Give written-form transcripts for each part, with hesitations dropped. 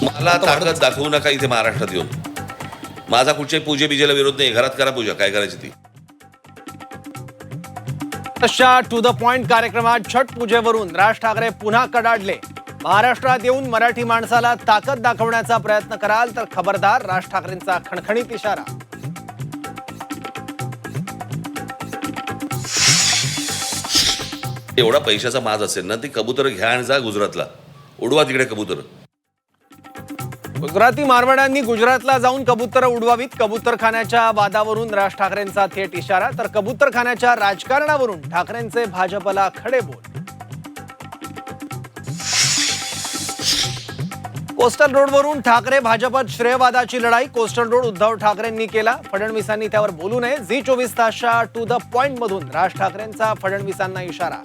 मला ताकद दाखवू नका इथे महाराष्ट्रात येऊन. माझा कुठच्याही पूजे बिजेला विरोध नाही. घरात करा पूजा, काय करायची ती. तशा टू द पॉइंट कार्यक्रमात छठ पूजेवरून राज ठाकरे पुन्हा कडाडले. महाराष्ट्रात येऊन मराठी माणसाला ताकद दाखवण्याचा प्रयत्न कराल तर खबरदार, राज ठाकरेंचा खणखणीत इशारा. एवढा पैशाचा माज असेल ना, ती कबूतर घ्या आणि जा गुजरातला, उडवा तिकडे कबूतर. गुजराती मारवाड्यांनी गुजरातला जाऊन कबूतर उडवावीत. कबूतरखान्याच्या वादावरून राज ठाकरेंचा थेट इशारा, तर कबूतरखान्याच्या राजकारणावरून ठाकरेंचे भाजपला खडे बोल. कोस्टल रोडवरून ठाकरे भाजपात श्रेयवादाची लढाई. कोस्टल रोड उद्धव ठाकरेंनी केला, फडणवीसांनी त्यावर बोलू नये. झी 24 तासच्या टू द पॉइंट मधून राज ठाकरेंचा फडणवीसांना इशारा.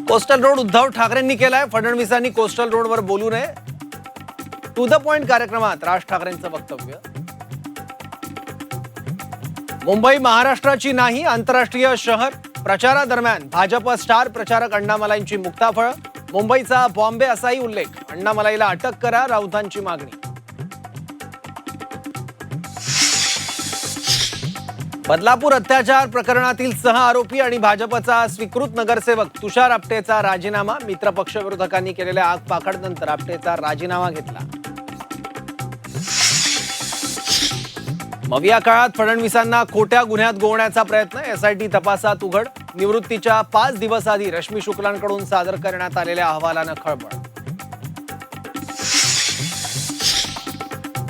कोस्टल रोड उद्धव ठाकरेंनी केलाय, फडणवीसांनी कोस्टल रोडवर बोलू नये. टू द पॉइंट कार्यक्रमात राज ठाकरेंचं वक्तव्य. मुंबई महाराष्ट्राची नाही, आंतरराष्ट्रीय शहर. प्रचारादरम्यान भाजप स्टार प्रचारक अण्णामलाईंची मुक्ताफळ. मुंबईचा बॉम्बे असाही उल्लेख. अण्णामलाईला अटक करा, राऊतांची मागणी. बदलापूर अत्याचार प्रकरणातील 6 आरोपी आणि भाजपचा स्वीकृत नगरसेवक तुषार आपटेचा राजीनामा. मित्रपक्ष विरोधकांनी केलेल्या आगपाखडनंतर आपटेचा राजीनामा घेतला. मविया काळात फडणवीसांना खोट्या गुन्ह्यात गोवण्याचा प्रयत्न. एसआयटी तपासात उघड. निवृत्तीच्या 5 दिवस आधी रश्मी शुक्लांकडून सादर करण्यात आलेल्या अहवालानं खळबळ.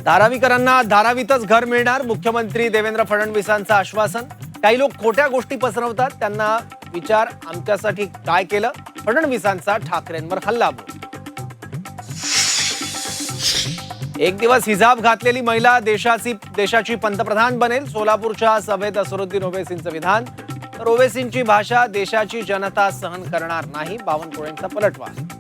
धारावीकरांना धारावीतच घर मिळणार. मुख्यमंत्री देवेंद्र फडणवीसांचं आश्वासन. काही लोक खोट्या गोष्टी पसरवतात, त्यांना विचार आमच्यासाठी काय केलं. फडणवीसांचा ठाकरेंवर हल्लाबोल. एक दिवस हिजाब घातलेली महिला देशाची पंतप्रधान बनेल. सोलापूरच्या सभेत असरुद्दीन ओवैसींचं विधान. तर ओवैसींची भाषा देशाची जनता सहन करणार नाही. बावनकुळेंचा पलटवार.